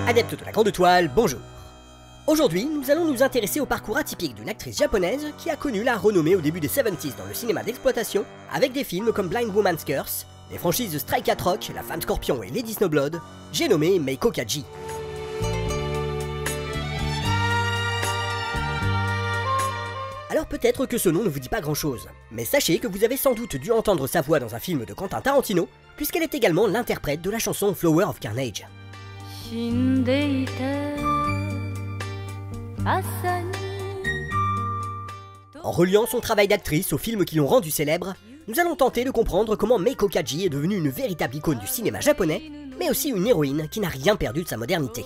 Adeptes de la grande toile, bonjour. Aujourd'hui, nous allons nous intéresser au parcours atypique d'une actrice japonaise qui a connu la renommée au début des 70s dans le cinéma d'exploitation, avec des films comme Blind Woman's Curse, les franchises Stray Cat Rock, La Femme Scorpion et Lady Snowblood. J'ai nommé Meiko Kaji. Alors peut-être que ce nom ne vous dit pas grand chose, mais sachez que vous avez sans doute dû entendre sa voix dans un film de Quentin Tarantino, puisqu'elle est également l'interprète de la chanson Flower of Carnage. En reliant son travail d'actrice aux films qui l'ont rendue célèbre, nous allons tenter de comprendre comment Meiko Kaji est devenue une véritable icône du cinéma japonais, mais aussi une héroïne qui n'a rien perdu de sa modernité.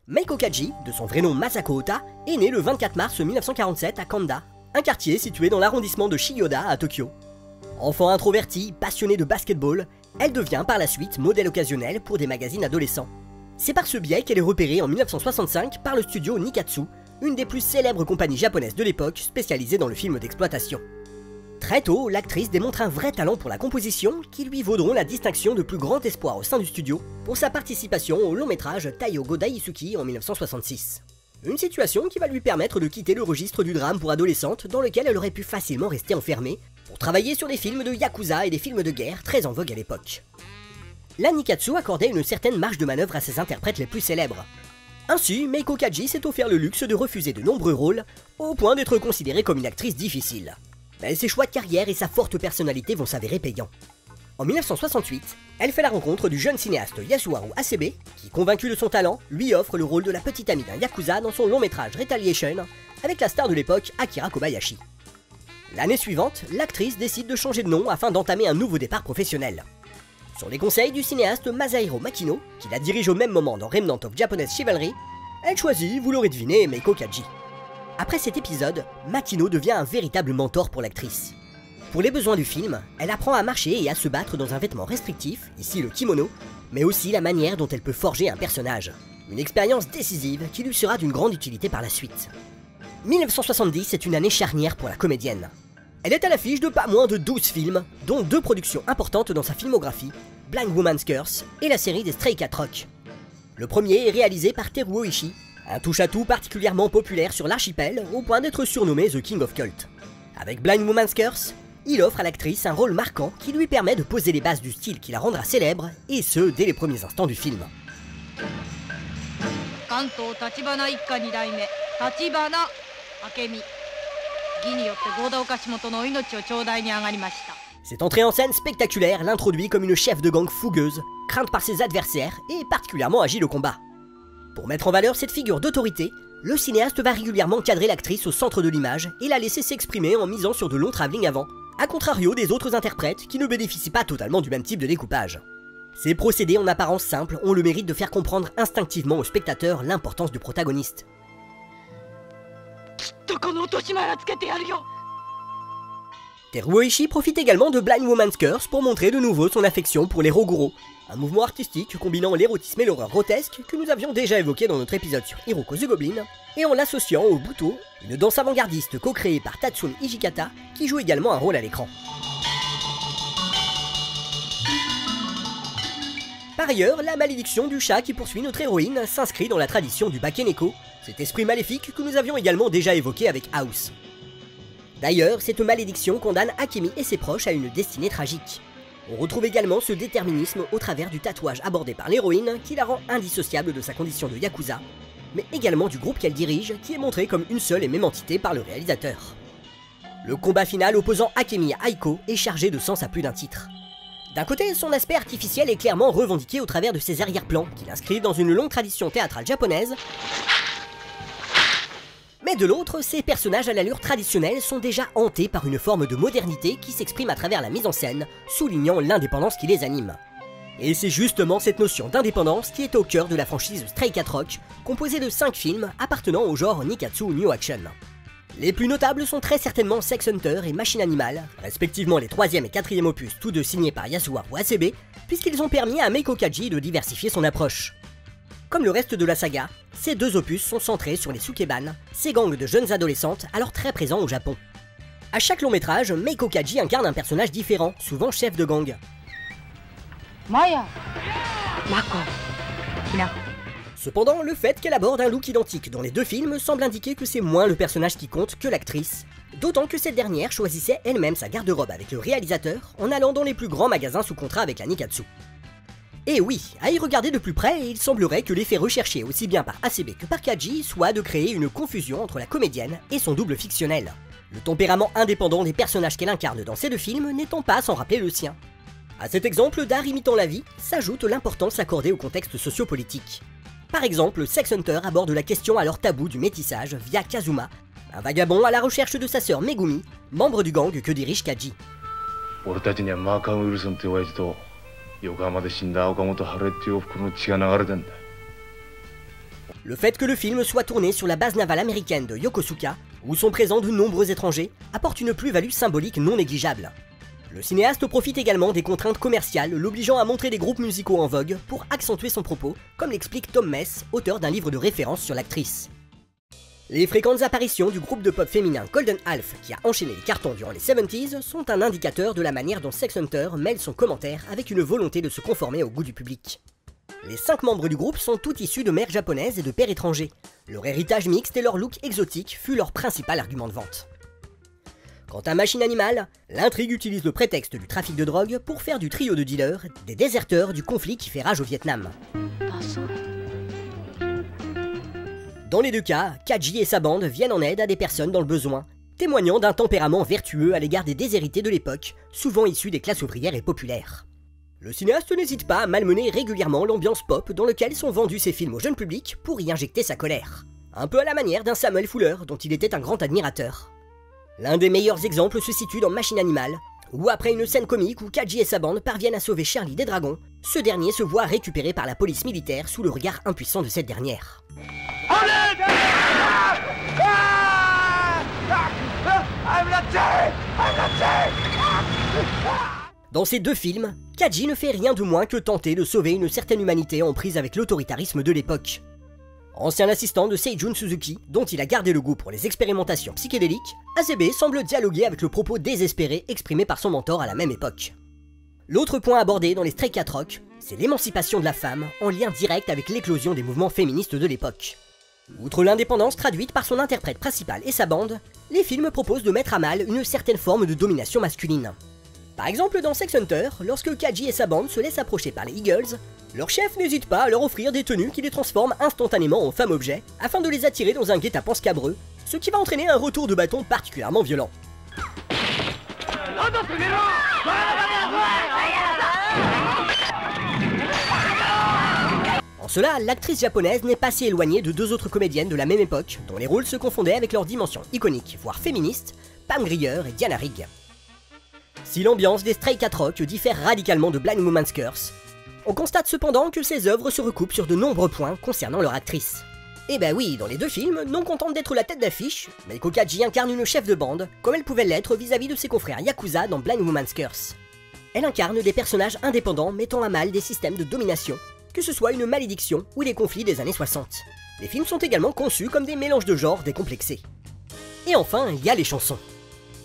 Meiko Kaji, de son vrai nom Masako Ota, est née le 24 mars 1947 à Kanda, un quartier situé dans l'arrondissement de Chiyoda à Tokyo. Enfant introvertie, passionnée de basketball, elle devient par la suite modèle occasionnel pour des magazines adolescents. C'est par ce biais qu'elle est repérée en 1965 par le studio Nikatsu, une des plus célèbres compagnies japonaises de l'époque spécialisée dans le film d'exploitation. Très tôt, l'actrice démontre un vrai talent pour la composition qui lui vaudront la distinction de plus grand espoir au sein du studio pour sa participation au long métrage Taiyogo Daisuki en 1966. Une situation qui va lui permettre de quitter le registre du drame pour adolescente dans lequel elle aurait pu facilement rester enfermée pour travailler sur des films de yakuza et des films de guerre très en vogue à l'époque. La Nikatsu accordait une certaine marge de manœuvre à ses interprètes les plus célèbres. Ainsi, Meiko Kaji s'est offert le luxe de refuser de nombreux rôles au point d'être considérée comme une actrice difficile. Mais ses choix de carrière et sa forte personnalité vont s'avérer payants. En 1968, elle fait la rencontre du jeune cinéaste Yasuharu Hasebe, qui, convaincu de son talent, lui offre le rôle de la petite amie d'un yakuza dans son long métrage Retaliation, avec la star de l'époque Akira Kobayashi. L'année suivante, l'actrice décide de changer de nom afin d'entamer un nouveau départ professionnel. Sur les conseils du cinéaste Masahiro Makino, qui la dirige au même moment dans Remnant of Japanese Chivalry, elle choisit, vous l'aurez deviné, Meiko Kaji. Après cet épisode, Makino devient un véritable mentor pour l'actrice. Pour les besoins du film, elle apprend à marcher et à se battre dans un vêtement restrictif, ici le kimono, mais aussi la manière dont elle peut forger un personnage. Une expérience décisive qui lui sera d'une grande utilité par la suite. 1970 est une année charnière pour la comédienne. Elle est à l'affiche de pas moins de 12 films, dont 2 productions importantes dans sa filmographie, Blind Woman's Curse et la série des Stray Cat Rock. Le premier est réalisé par Teruo Ishii, un touche-à-tout particulièrement populaire sur l'archipel au point d'être surnommé The King of Cult. Avec Blind Woman's Curse, il offre à l'actrice un rôle marquant qui lui permet de poser les bases du style qui la rendra célèbre, et ce dès les premiers instants du film. Cette entrée en scène spectaculaire l'introduit comme une chef de gang fougueuse, crainte par ses adversaires et particulièrement agile au combat. Pour mettre en valeur cette figure d'autorité, le cinéaste va régulièrement cadrer l'actrice au centre de l'image et la laisser s'exprimer en misant sur de longs travelling avant, à contrario des autres interprètes qui ne bénéficient pas totalement du même type de découpage. Ces procédés en apparence simples ont le mérite de faire comprendre instinctivement au spectateur l'importance du protagoniste. Teruo Ishii profite également de Blind Woman's Curse pour montrer de nouveau son affection pour les Roguro, un mouvement artistique combinant l'érotisme et l'horreur grotesque que nous avions déjà évoqué dans notre épisode sur Hiroko the Goblin, et en l'associant au Buto, une danse avant-gardiste co-créée par Tatsun Hijikata qui joue également un rôle à l'écran. Par ailleurs, la malédiction du chat qui poursuit notre héroïne s'inscrit dans la tradition du Bakeneko, cet esprit maléfique que nous avions également déjà évoqué avec House. D'ailleurs, cette malédiction condamne Akemi et ses proches à une destinée tragique. On retrouve également ce déterminisme au travers du tatouage abordé par l'héroïne qui la rend indissociable de sa condition de yakuza, mais également du groupe qu'elle dirige qui est montré comme une seule et même entité par le réalisateur. Le combat final opposant Akemi à Aiko est chargé de sens à plus d'un titre. D'un côté, son aspect artificiel est clairement revendiqué au travers de ses arrière-plans qui l'inscrivent dans une longue tradition théâtrale japonaise, mais de l'autre, ces personnages à l'allure traditionnelle sont déjà hantés par une forme de modernité qui s'exprime à travers la mise en scène, soulignant l'indépendance qui les anime. Et c'est justement cette notion d'indépendance qui est au cœur de la franchise Stray Cat Rock, composée de 5 films appartenant au genre Nikatsu New Action. Les plus notables sont très certainement Sex Hunter et Machine Animal, respectivement les 3e et 4e opus, tous deux signés par Yasuharu Hasebe, puisqu'ils ont permis à Meiko Kaji de diversifier son approche. Comme le reste de la saga, ces deux opus sont centrés sur les Sukeban, ces gangs de jeunes adolescentes alors très présents au Japon. À chaque long métrage, Meiko Kaji incarne un personnage différent, souvent chef de gang. Maya, Mako, Hina. Cependant, le fait qu'elle aborde un look identique dans les deux films semble indiquer que c'est moins le personnage qui compte que l'actrice, d'autant que cette dernière choisissait elle-même sa garde-robe avec le réalisateur en allant dans les plus grands magasins sous contrat avec la Nikatsu. Et oui, à y regarder de plus près, il semblerait que l'effet recherché aussi bien par Hasebe que par Kaji soit de créer une confusion entre la comédienne et son double fictionnel, le tempérament indépendant des personnages qu'elle incarne dans ces deux films n'étant pas sans rappeler le sien. À cet exemple d'art imitant la vie, s'ajoute l'importance accordée au contexte sociopolitique. Par exemple, Sex Hunter aborde la question alors taboue du métissage via Kazuma, un vagabond à la recherche de sa sœur Megumi, membre du gang que dirige Kaji. Le fait que le film soit tourné sur la base navale américaine de Yokosuka, où sont présents de nombreux étrangers, apporte une plus-value symbolique non négligeable. Le cinéaste profite également des contraintes commerciales l'obligeant à montrer des groupes musicaux en vogue pour accentuer son propos, comme l'explique Tom Mess, auteur d'un livre de référence sur l'actrice. Les fréquentes apparitions du groupe de pop féminin Golden Half, qui a enchaîné les cartons durant les 70s, sont un indicateur de la manière dont Sex Hunter mêle son commentaire avec une volonté de se conformer au goût du public. Les 5 membres du groupe sont tous issus de mères japonaises et de pères étrangers. Leur héritage mixte et leur look exotique fut leur principal argument de vente. Quant à Machine Animal, l'intrigue utilise le prétexte du trafic de drogue pour faire du trio de dealers des déserteurs du conflit qui fait rage au Vietnam. Dans les deux cas, Kaji et sa bande viennent en aide à des personnes dans le besoin, témoignant d'un tempérament vertueux à l'égard des déshérités de l'époque, souvent issus des classes ouvrières et populaires. Le cinéaste n'hésite pas à malmener régulièrement l'ambiance pop dans laquelle sont vendus ses films au jeune public pour y injecter sa colère. Un peu à la manière d'un Samuel Fuller dont il était un grand admirateur. L'un des meilleurs exemples se situe dans Machine Animal, où après une scène comique où Kaji et sa bande parviennent à sauver Charlie des dragons, ce dernier se voit récupéré par la police militaire sous le regard impuissant de cette dernière. Dans ces deux films, Kaji ne fait rien de moins que tenter de sauver une certaine humanité en prise avec l'autoritarisme de l'époque. Ancien assistant de Seijun Suzuki, dont il a gardé le goût pour les expérimentations psychédéliques, Hasebe semble dialoguer avec le propos désespéré exprimé par son mentor à la même époque. L'autre point abordé dans les Stray Cat Rock, c'est l'émancipation de la femme, en lien direct avec l'éclosion des mouvements féministes de l'époque. Outre l'indépendance traduite par son interprète principal et sa bande, les films proposent de mettre à mal une certaine forme de domination masculine. Par exemple dans Sex Hunter, lorsque Kaji et sa bande se laissent approcher par les Eagles, leur chef n'hésite pas à leur offrir des tenues qui les transforment instantanément en femmes-objets, afin de les attirer dans un guet-apens scabreux, ce qui va entraîner un retour de bâton particulièrement violent. En cela, l'actrice japonaise n'est pas si éloignée de deux autres comédiennes de la même époque, dont les rôles se confondaient avec leur dimension iconique, voire féministe, Pam Grier et Diana Rigg. Si l'ambiance des Stray Cat Rock diffère radicalement de Blind Woman's Curse, on constate cependant que ces œuvres se recoupent sur de nombreux points concernant leur actrice. Et ben oui, dans les deux films, non contente d'être la tête d'affiche, Meiko Kaji incarne une chef de bande, comme elle pouvait l'être vis-à-vis de ses confrères Yakuza dans Blind Woman's Curse. Elle incarne des personnages indépendants mettant à mal des systèmes de domination, que ce soit une malédiction ou les conflits des années 60. Les films sont également conçus comme des mélanges de genres décomplexés. Et enfin, il y a les chansons.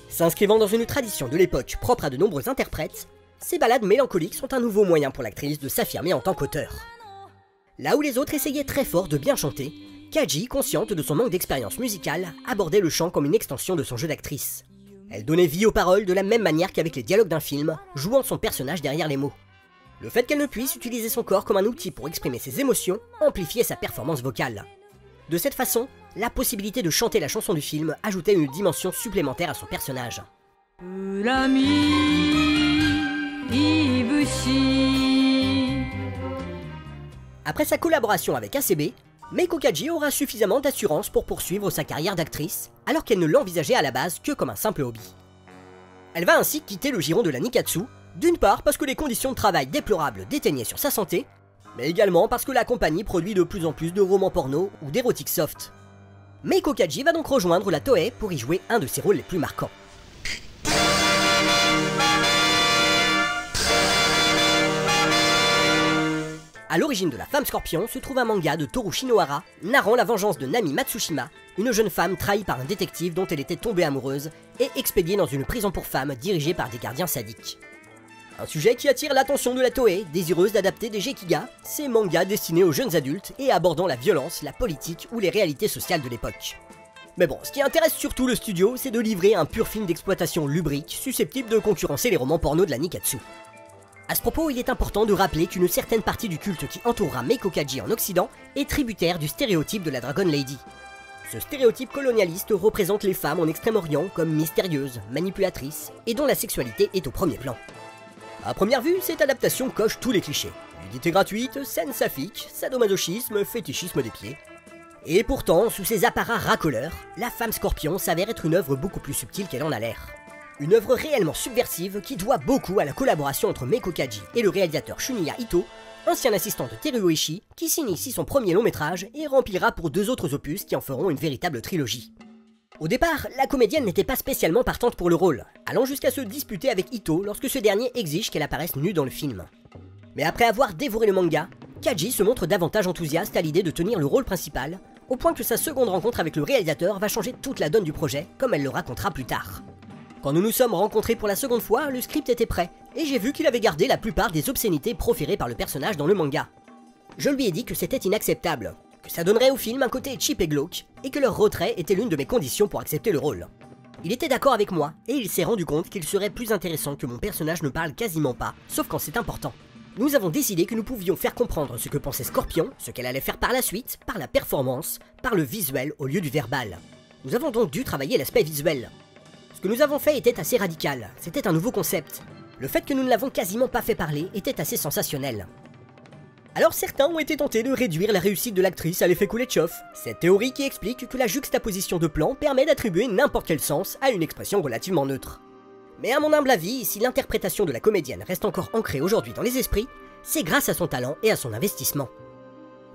S'inscrivant dans une tradition de l'époque propre à de nombreux interprètes, ces ballades mélancoliques sont un nouveau moyen pour l'actrice de s'affirmer en tant qu'auteur. Là où les autres essayaient très fort de bien chanter, Kaji, consciente de son manque d'expérience musicale, abordait le chant comme une extension de son jeu d'actrice. Elle donnait vie aux paroles de la même manière qu'avec les dialogues d'un film, jouant son personnage derrière les mots. Le fait qu'elle ne puisse utiliser son corps comme un outil pour exprimer ses émotions amplifiait sa performance vocale. De cette façon, la possibilité de chanter la chanson du film ajoutait une dimension supplémentaire à son personnage. Après sa collaboration avec Hasebe, Meiko Kaji aura suffisamment d'assurance pour poursuivre sa carrière d'actrice, alors qu'elle ne l'envisageait à la base que comme un simple hobby. Elle va ainsi quitter le giron de la Nikatsu, d'une part parce que les conditions de travail déplorables déteignaient sur sa santé, mais également parce que la compagnie produit de plus en plus de romans porno ou d'érotique soft. Meiko Kaji va donc rejoindre la Toei pour y jouer un de ses rôles les plus marquants. A l'origine de La Femme Scorpion se trouve un manga de Toru Shinohara narrant la vengeance de Nami Matsushima, une jeune femme trahie par un détective dont elle était tombée amoureuse et expédiée dans une prison pour femmes dirigée par des gardiens sadiques. Un sujet qui attire l'attention de la Toei, désireuse d'adapter des Gekiga, ces mangas destinés aux jeunes adultes et abordant la violence, la politique ou les réalités sociales de l'époque. Mais bon, ce qui intéresse surtout le studio, c'est de livrer un pur film d'exploitation lubrique, susceptible de concurrencer les romans porno de la Nikkatsu. A ce propos, il est important de rappeler qu'une certaine partie du culte qui entourera Meiko Kaji en Occident est tributaire du stéréotype de la Dragon Lady. Ce stéréotype colonialiste représente les femmes en Extrême-Orient comme mystérieuses, manipulatrices et dont la sexualité est au premier plan. À première vue, cette adaptation coche tous les clichés. Nudité gratuite, scène saphique, sadomasochisme, fétichisme des pieds. Et pourtant, sous ses apparats racoleurs, La Femme Scorpion s'avère être une œuvre beaucoup plus subtile qu'elle en a l'air. Une œuvre réellement subversive qui doit beaucoup à la collaboration entre Meiko Kaji et le réalisateur Shuniya Ito, ancien assistant de Teruo Ishii, qui signe ici son premier long métrage et remplira pour 2 autres opus qui en feront une véritable trilogie. Au départ, la comédienne n'était pas spécialement partante pour le rôle, allant jusqu'à se disputer avec Ito lorsque ce dernier exige qu'elle apparaisse nue dans le film. Mais après avoir dévoré le manga, Kaji se montre davantage enthousiaste à l'idée de tenir le rôle principal, au point que sa seconde rencontre avec le réalisateur va changer toute la donne du projet, comme elle le racontera plus tard. Quand nous nous sommes rencontrés pour la seconde fois, le script était prêt, et j'ai vu qu'il avait gardé la plupart des obscénités proférées par le personnage dans le manga. Je lui ai dit que c'était inacceptable, que ça donnerait au film un côté cheap et glauque, et que leur retrait était l'une de mes conditions pour accepter le rôle. Il était d'accord avec moi, et il s'est rendu compte qu'il serait plus intéressant que mon personnage ne parle quasiment pas, sauf quand c'est important. Nous avons décidé que nous pouvions faire comprendre ce que pensait Scorpion, ce qu'elle allait faire par la suite, par la performance, par le visuel au lieu du verbal. Nous avons donc dû travailler l'aspect visuel. Ce que nous avons fait était assez radical, c'était un nouveau concept. Le fait que nous ne l'avons quasiment pas fait parler était assez sensationnel. Alors certains ont été tentés de réduire la réussite de l'actrice à l'effet Kuleshov, cette théorie qui explique que la juxtaposition de plans permet d'attribuer n'importe quel sens à une expression relativement neutre. Mais à mon humble avis, si l'interprétation de la comédienne reste encore ancrée aujourd'hui dans les esprits, c'est grâce à son talent et à son investissement.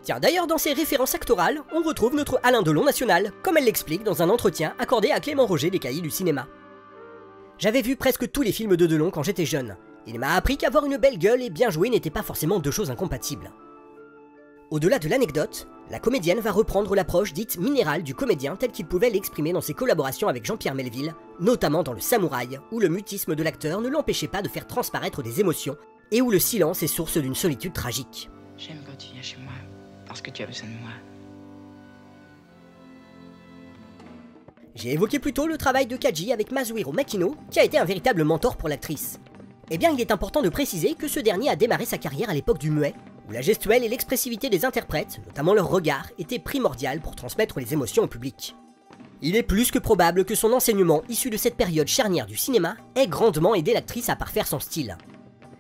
Tiens, d'ailleurs, dans ses références actorales, on retrouve notre Alain Delon national, comme elle l'explique dans un entretien accordé à Clément Roger des Cahiers du cinéma. J'avais vu presque tous les films de Delon quand j'étais jeune. Il m'a appris qu'avoir une belle gueule et bien jouer n'étaient pas forcément 2 choses incompatibles. Au-delà de l'anecdote, la comédienne va reprendre l'approche dite minérale du comédien tel qu'il pouvait l'exprimer dans ses collaborations avec Jean-Pierre Melville, notamment dans Le Samouraï, où le mutisme de l'acteur ne l'empêchait pas de faire transparaître des émotions, et où le silence est source d'une solitude tragique. J'aime quand tu viens chez moi, parce que tu as besoin de moi. J'ai évoqué plus tôt le travail de Kaji avec Masuhiro Makino, qui a été un véritable mentor pour l'actrice. Eh bien, il est important de préciser que ce dernier a démarré sa carrière à l'époque du muet, où la gestuelle et l'expressivité des interprètes, notamment leur regard, étaient primordiales pour transmettre les émotions au public. Il est plus que probable que son enseignement, issu de cette période charnière du cinéma, ait grandement aidé l'actrice à parfaire son style.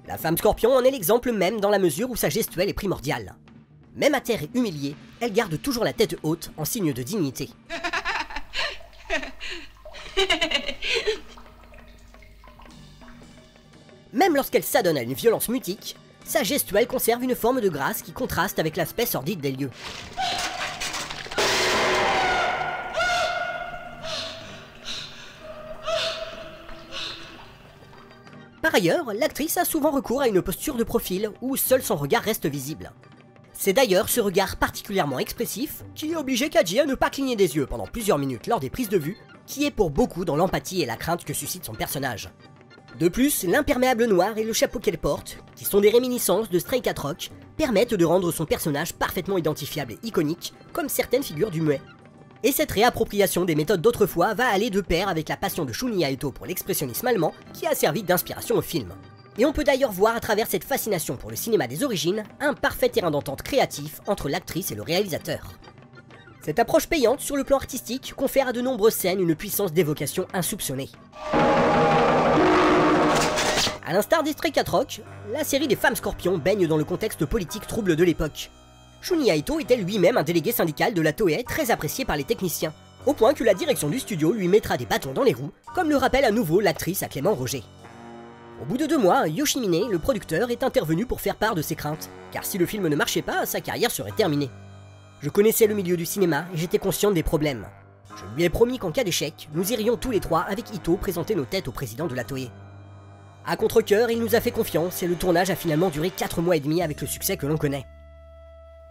La Femme Scorpion en est l'exemple même dans la mesure où sa gestuelle est primordiale. Même à terre et humiliée, elle garde toujours la tête haute en signe de dignité. Même lorsqu'elle s'adonne à une violence mutique, sa gestuelle conserve une forme de grâce qui contraste avec l'aspect sordide des lieux. Par ailleurs, l'actrice a souvent recours à une posture de profil où seul son regard reste visible. C'est d'ailleurs ce regard particulièrement expressif qui obligeait Kaji à ne pas cligner des yeux pendant plusieurs minutes lors des prises de vue, qui est pour beaucoup dans l'empathie et la crainte que suscite son personnage. De plus, l'imperméable noir et le chapeau qu'elle porte, qui sont des réminiscences de Stray Cat Rock, permettent de rendre son personnage parfaitement identifiable et iconique, comme certaines figures du muet. Et cette réappropriation des méthodes d'autrefois va aller de pair avec la passion de Shuniya Ito pour l'expressionnisme allemand, qui a servi d'inspiration au film. Et on peut d'ailleurs voir à travers cette fascination pour le cinéma des origines, un parfait terrain d'entente créatif entre l'actrice et le réalisateur. Cette approche payante sur le plan artistique confère à de nombreuses scènes une puissance d'évocation insoupçonnée. A l'instar des Stray Cat Rock, la série des Femmes Scorpions baigne dans le contexte politique trouble de l'époque. Shuniya Ito était lui-même un délégué syndical de la Toei très apprécié par les techniciens, au point que la direction du studio lui mettra des bâtons dans les roues, comme le rappelle à nouveau l'actrice à Clément Roger. Au bout de 2 mois, Yoshimine, le producteur, est intervenu pour faire part de ses craintes, car si le film ne marchait pas, sa carrière serait terminée. Je connaissais le milieu du cinéma et j'étais consciente des problèmes. Je lui ai promis qu'en cas d'échec, nous irions tous les trois avec Ito présenter nos têtes au président de la Toei. À contre-cœur, il nous a fait confiance et le tournage a finalement duré 4 mois et demi avec le succès que l'on connaît.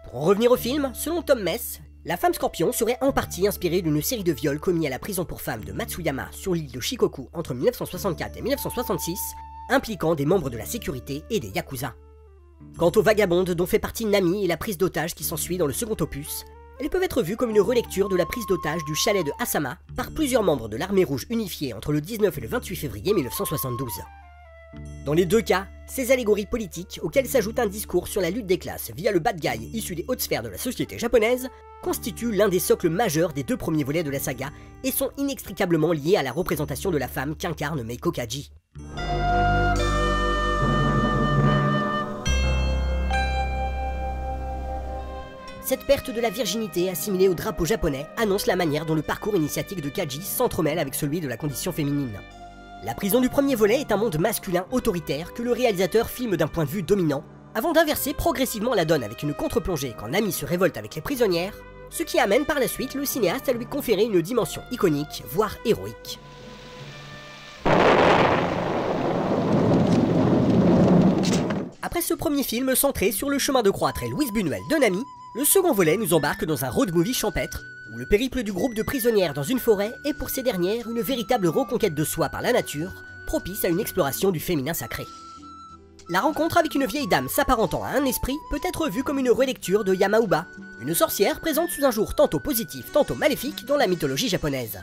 Pour en revenir au film, selon Tom Mess, la femme scorpion serait en partie inspirée d'une série de viols commis à la prison pour femmes de Matsuyama sur l'île de Shikoku entre 1964 et 1966, impliquant des membres de la sécurité et des yakuza. Quant aux vagabondes dont fait partie Nami et la prise d'otage qui s'ensuit dans le second opus, elles peuvent être vues comme une relecture de la prise d'otage du chalet de Asama par plusieurs membres de l'armée rouge unifiée entre le 19 et le 28 février 1972. Dans les deux cas, ces allégories politiques, auxquelles s'ajoute un discours sur la lutte des classes via le bad guy issu des hautes sphères de la société japonaise, constituent l'un des socles majeurs des 2 premiers volets de la saga et sont inextricablement liés à la représentation de la femme qu'incarne Meiko Kaji. Cette perte de la virginité assimilée au drapeau japonais annonce la manière dont le parcours initiatique de Kaji s'entremêle avec celui de la condition féminine. La prison du premier volet est un monde masculin autoritaire que le réalisateur filme d'un point de vue dominant, avant d'inverser progressivement la donne avec une contre-plongée quand Nami se révolte avec les prisonnières, ce qui amène par la suite le cinéaste à lui conférer une dimension iconique, voire héroïque. Après ce premier film centré sur le chemin de croix très Louise Buñuel de Nami, le second volet nous embarque dans un road movie champêtre, où le périple du groupe de prisonnières dans une forêt est pour ces dernières une véritable reconquête de soi par la nature, propice à une exploration du féminin sacré. La rencontre avec une vieille dame s'apparentant à un esprit peut être vue comme une relecture de Yamauba, une sorcière présente sous un jour tantôt positif, tantôt maléfique dans la mythologie japonaise.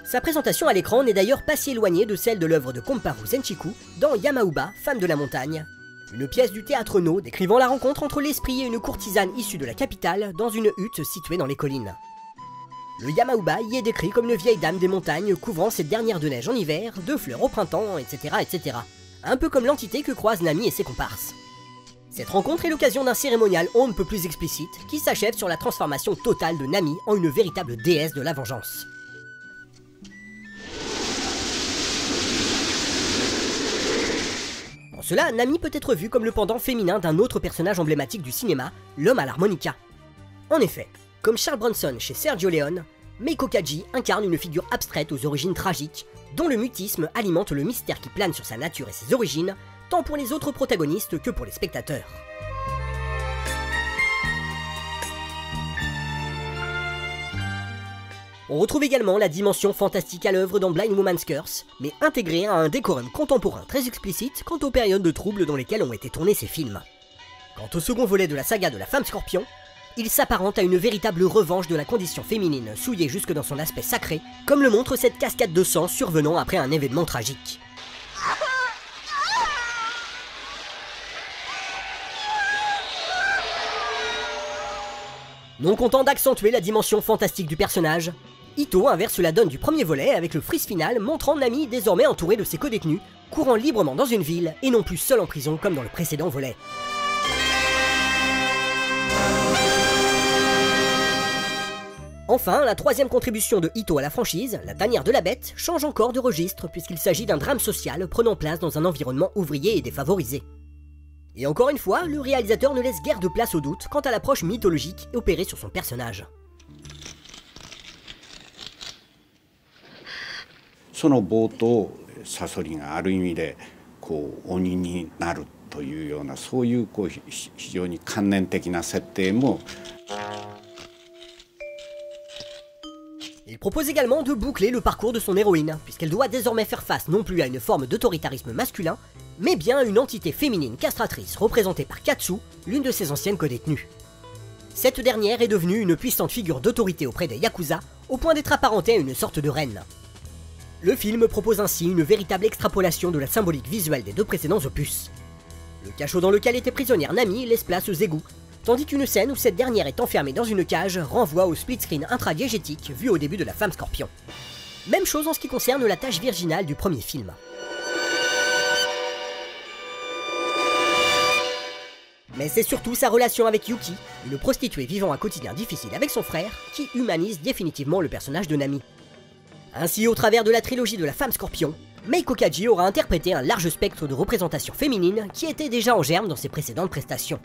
Sa présentation à l'écran n'est d'ailleurs pas si éloignée de celle de l'œuvre de Komparu Zenchiku dans Yamauba, femme de la montagne, une pièce du théâtre No décrivant la rencontre entre l'esprit et une courtisane issue de la capitale dans une hutte située dans les collines. Le Yamauba y est décrit comme une vieille dame des montagnes couvrant ses dernières de neige en hiver, de fleurs au printemps, etc. etc. Un peu comme l'entité que croisent Nami et ses comparses. Cette rencontre est l'occasion d'un cérémonial on ne peut plus explicite qui s'achève sur la transformation totale de Nami en une véritable déesse de la vengeance. En cela, Nami peut être vue comme le pendant féminin d'un autre personnage emblématique du cinéma, l'homme à l'harmonica. En effet, comme Charles Bronson chez Sergio Leone, Meiko Kaji incarne une figure abstraite aux origines tragiques, dont le mutisme alimente le mystère qui plane sur sa nature et ses origines, tant pour les autres protagonistes que pour les spectateurs. On retrouve également la dimension fantastique à l'œuvre dans Blind Woman's Curse, mais intégrée à un décorum contemporain très explicite quant aux périodes de troubles dans lesquelles ont été tournés ces films. Quant au second volet de la saga de la femme scorpion, il s'apparente à une véritable revanche de la condition féminine, souillée jusque dans son aspect sacré, comme le montre cette cascade de sang survenant après un événement tragique. Non content d'accentuer la dimension fantastique du personnage, Ito inverse la donne du premier volet avec le freeze final montrant Nami désormais entourée de ses codétenus, courant librement dans une ville et non plus seule en prison comme dans le précédent volet. Enfin, la troisième contribution de Ito à la franchise, La tanière de la bête, change encore de registre puisqu'il s'agit d'un drame social prenant place dans un environnement ouvrier et défavorisé. Et encore une fois, le réalisateur ne laisse guère de place au doute quant à l'approche mythologique opérée sur son personnage. その冒頭サソリがある意味でこう鬼になるというようなそういう非常に観念的な設定も Il propose également de boucler le parcours de son héroïne, puisqu'elle doit désormais faire face non plus à une forme d'autoritarisme masculin, mais bien à une entité féminine castratrice représentée par Katsu, l'une de ses anciennes codétenues. Cette dernière est devenue une puissante figure d'autorité auprès des Yakuza, au point d'être apparentée à une sorte de reine. Le film propose ainsi une véritable extrapolation de la symbolique visuelle des deux précédents opus. Le cachot dans lequel était prisonnière Nami laisse place aux égouts, tandis qu'une scène où cette dernière est enfermée dans une cage renvoie au split screen intradiégétique vu au début de La femme scorpion. Même chose en ce qui concerne la tache virginale du premier film. Mais c'est surtout sa relation avec Yuki, une prostituée vivant un quotidien difficile avec son frère, qui humanise définitivement le personnage de Nami. Ainsi, au travers de la trilogie de La femme scorpion, Meiko Kaji aura interprété un large spectre de représentations féminines qui étaient déjà en germe dans ses précédentes prestations.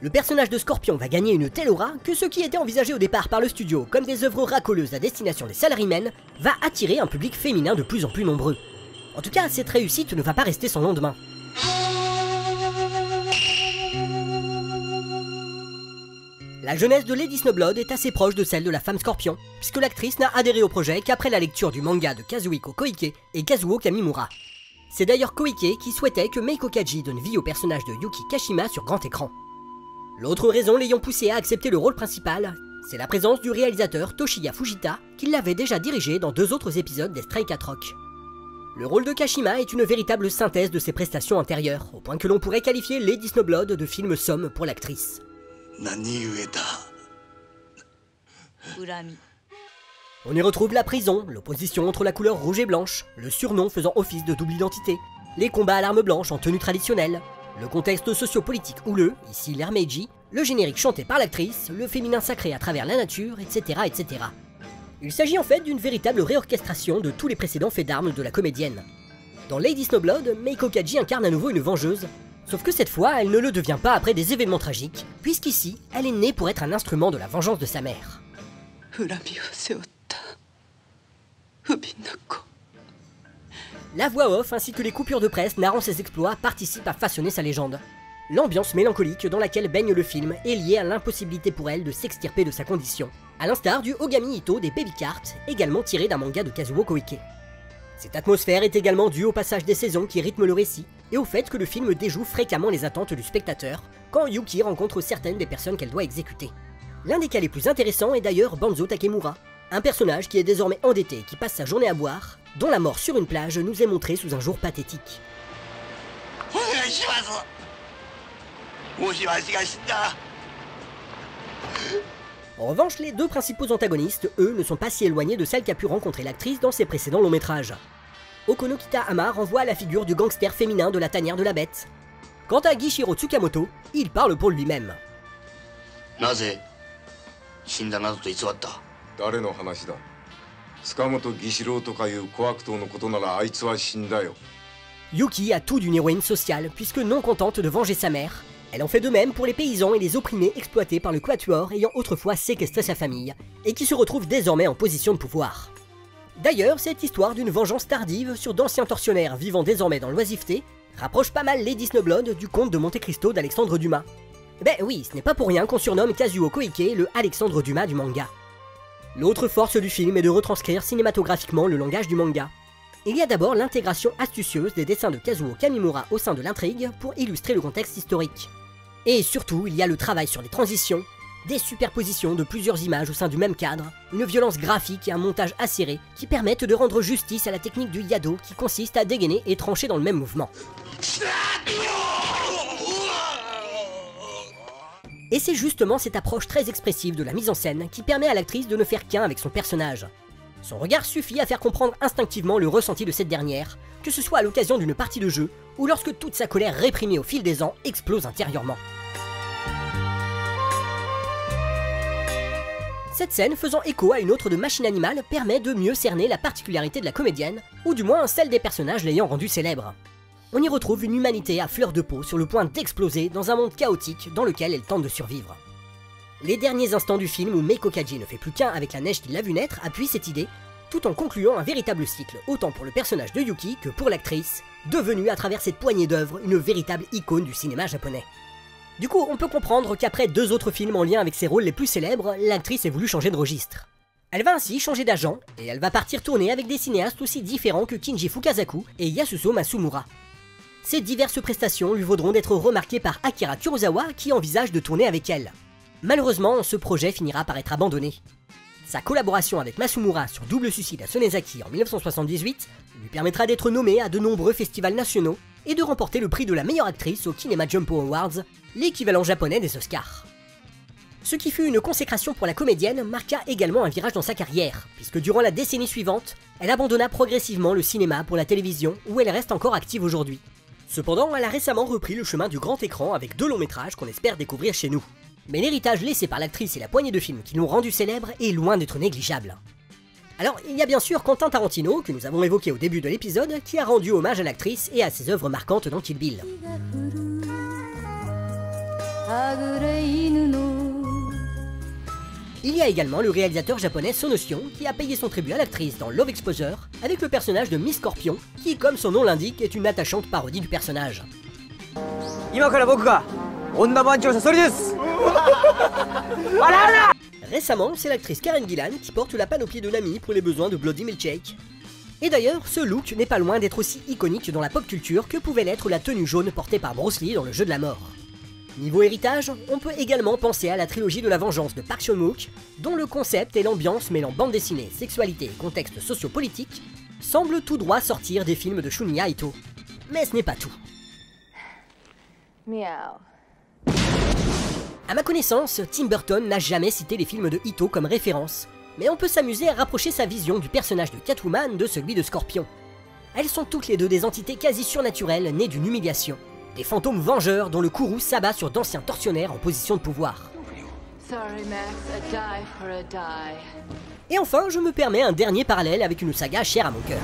Le personnage de Scorpion va gagner une telle aura que ce qui était envisagé au départ par le studio comme des œuvres racoleuses à destination des salarymen va attirer un public féminin de plus en plus nombreux. En tout cas, cette réussite ne va pas rester sans lendemain. La jeunesse de Lady Snowblood est assez proche de celle de la femme Scorpion, puisque l'actrice n'a adhéré au projet qu'après la lecture du manga de Kazuhiko Koike et Kazuo Kamimura. C'est d'ailleurs Koike qui souhaitait que Meiko Kaji donne vie au personnage de Yuki Kashima sur grand écran. L'autre raison l'ayant poussé à accepter le rôle principal, c'est la présence du réalisateur Toshiya Fujita, qui l'avait déjà dirigé dans 2 autres épisodes des Stray Cat Rock. Le rôle de Kashima est une véritable synthèse de ses prestations antérieures, au point que l'on pourrait qualifier Lady Snowblood de film somme pour l'actrice. On y retrouve la prison, l'opposition entre la couleur rouge et blanche, le surnom faisant office de double identité, les combats à l'arme blanche en tenue traditionnelle, le contexte socio-politique houleux, ici l'ère Meiji, le générique chanté par l'actrice, le féminin sacré à travers la nature, etc. etc. Il s'agit en fait d'une véritable réorchestration de tous les précédents faits d'armes de la comédienne. Dans Lady Snowblood, Meiko Kaji incarne à nouveau une vengeuse, sauf que cette fois, elle ne le devient pas après des événements tragiques, puisqu'ici, elle est née pour être un instrument de la vengeance de sa mère. La voix off ainsi que les coupures de presse narrant ses exploits participent à façonner sa légende. L'ambiance mélancolique dans laquelle baigne le film est liée à l'impossibilité pour elle de s'extirper de sa condition, à l'instar du Ogami Ito des Baby Carts, également tiré d'un manga de Kazuo Koike. Cette atmosphère est également due au passage des saisons qui rythment le récit, et au fait que le film déjoue fréquemment les attentes du spectateur, quand Yuki rencontre certaines des personnes qu'elle doit exécuter. L'un des cas les plus intéressants est d'ailleurs Banzo Takemura, un personnage qui est désormais endetté et qui passe sa journée à boire, dont la mort sur une plage nous est montrée sous un jour pathétique. En revanche, les 2 principaux antagonistes, eux, ne sont pas si éloignés de celles qu'a pu rencontrer l'actrice dans ses précédents longs métrages. Okonokita Hama renvoie à la figure du gangster féminin de la tanière de la bête. Quant à Gishiro Tsukamoto, il parle pour lui-même. Yuki a tout d'une héroïne sociale, puisque non contente de venger sa mère, elle en fait de même pour les paysans et les opprimés exploités par le Quatuor ayant autrefois séquestré sa famille, et qui se retrouvent désormais en position de pouvoir. D'ailleurs, cette histoire d'une vengeance tardive sur d'anciens tortionnaires vivant désormais dans l'oisiveté rapproche pas mal Lady Snowblood du conte de Monte Cristo d'Alexandre Dumas. Ben oui, ce n'est pas pour rien qu'on surnomme Kazuo Koike le Alexandre Dumas du manga. L'autre force du film est de retranscrire cinématographiquement le langage du manga. Il y a d'abord l'intégration astucieuse des dessins de Kazuo Kamimura au sein de l'intrigue pour illustrer le contexte historique. Et surtout, il y a le travail sur les transitions, des superpositions de plusieurs images au sein du même cadre, une violence graphique et un montage acéré qui permettent de rendre justice à la technique du Yado qui consiste à dégainer et trancher dans le même mouvement. Et c'est justement cette approche très expressive de la mise en scène qui permet à l'actrice de ne faire qu'un avec son personnage. Son regard suffit à faire comprendre instinctivement le ressenti de cette dernière, que ce soit à l'occasion d'une partie de jeu ou lorsque toute sa colère réprimée au fil des ans explose intérieurement. Cette scène faisant écho à une autre de Machine Animal permet de mieux cerner la particularité de la comédienne, ou du moins celle des personnages l'ayant rendue célèbre. On y retrouve une humanité à fleur de peau sur le point d'exploser dans un monde chaotique dans lequel elle tente de survivre. Les derniers instants du film où Meiko Kaji ne fait plus qu'un avec la neige qui l'a vu naître appuient cette idée, tout en concluant un véritable cycle autant pour le personnage de Yuki que pour l'actrice, devenue à travers cette poignée d'œuvres une véritable icône du cinéma japonais. Du coup, on peut comprendre qu'après 2 autres films en lien avec ses rôles les plus célèbres, l'actrice ait voulu changer de registre. Elle va ainsi changer d'agent, et elle va partir tourner avec des cinéastes aussi différents que Kinji Fukasaku et Yasuzo Masumura. Ces diverses prestations lui vaudront d'être remarquées par Akira Kurosawa qui envisage de tourner avec elle. Malheureusement, ce projet finira par être abandonné. Sa collaboration avec Masumura sur Double Suicide à Sonezaki en 1978 lui permettra d'être nommée à de nombreux festivals nationaux et de remporter le prix de la meilleure actrice au Kinema Jumpo Awards, l'équivalent japonais des Oscars. Ce qui fut une consécration pour la comédienne marqua également un virage dans sa carrière, puisque durant la décennie suivante, elle abandonna progressivement le cinéma pour la télévision où elle reste encore active aujourd'hui. Cependant, elle a récemment repris le chemin du grand écran avec 2 longs métrages qu'on espère découvrir chez nous. Mais l'héritage laissé par l'actrice et la poignée de films qui l'ont rendue célèbre est loin d'être négligeable. Alors, il y a bien sûr Quentin Tarantino, que nous avons évoqué au début de l'épisode, qui a rendu hommage à l'actrice et à ses œuvres marquantes dans Kill Bill. Il y a également le réalisateur japonais Sonosion qui a payé son tribut à l'actrice dans Love Exposure avec le personnage de Miss Scorpion qui, comme son nom l'indique, est une attachante parodie du personnage. Récemment, c'est l'actrice Karen Gillan qui porte la panoplie de Nami pour les besoins de Bloody Milkshake. Et d'ailleurs, ce look n'est pas loin d'être aussi iconique dans la pop culture que pouvait l'être la tenue jaune portée par Bruce Lee dans le jeu de la mort. Niveau héritage, on peut également penser à la trilogie de la vengeance de Park Chan-wook, dont le concept et l'ambiance mêlant bande dessinée, sexualité et contexte socio-politique semblent tout droit sortir des films de Shunya Ito. Mais ce n'est pas tout. Miaou. À ma connaissance, Tim Burton n'a jamais cité les films de Ito comme référence, mais on peut s'amuser à rapprocher sa vision du personnage de Catwoman de celui de Scorpion. Elles sont toutes les deux des entités quasi surnaturelles nées d'une humiliation. Des fantômes vengeurs dont le courroux s'abat sur d'anciens tortionnaires en position de pouvoir. Sorry, Max, a die for a die. Et enfin, je me permets un dernier parallèle avec une saga chère à mon cœur.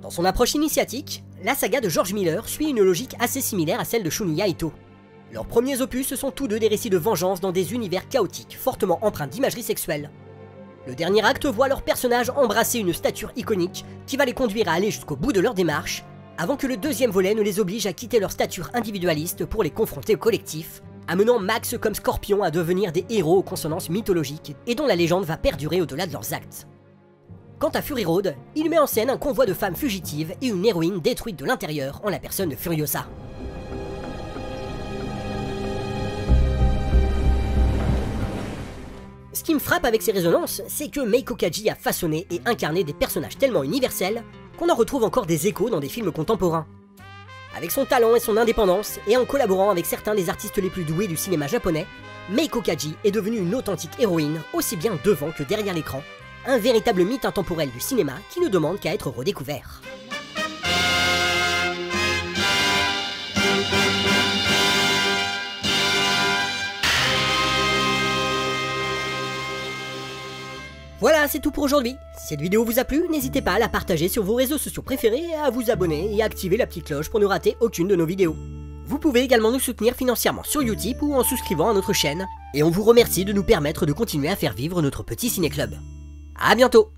Dans son approche initiatique, la saga de George Miller suit une logique assez similaire à celle de Shunya Ito. Leurs premiers opus sont tous deux des récits de vengeance dans des univers chaotiques, fortement empreints d'imagerie sexuelle. Le dernier acte voit leurs personnages embrasser une stature iconique qui va les conduire à aller jusqu'au bout de leur démarche, avant que le deuxième volet ne les oblige à quitter leur stature individualiste pour les confronter au collectif, amenant Max comme Scorpion à devenir des héros aux consonances mythologiques et dont la légende va perdurer au-delà de leurs actes. Quant à Fury Road, il met en scène un convoi de femmes fugitives et une héroïne détruite de l'intérieur en la personne de Furiosa. Ce qui me frappe avec ces résonances, c'est que Meiko Kaji a façonné et incarné des personnages tellement universels qu'on en retrouve encore des échos dans des films contemporains. Avec son talent et son indépendance, et en collaborant avec certains des artistes les plus doués du cinéma japonais, Meiko Kaji est devenue une authentique héroïne, aussi bien devant que derrière l'écran, un véritable mythe intemporel du cinéma qui ne demande qu'à être redécouvert. Voilà, c'est tout pour aujourd'hui. Si cette vidéo vous a plu, n'hésitez pas à la partager sur vos réseaux sociaux préférés, à vous abonner et à activer la petite cloche pour ne rater aucune de nos vidéos. Vous pouvez également nous soutenir financièrement sur Utip ou en souscrivant à notre chaîne, et on vous remercie de nous permettre de continuer à faire vivre notre petit ciné-club. A bientôt!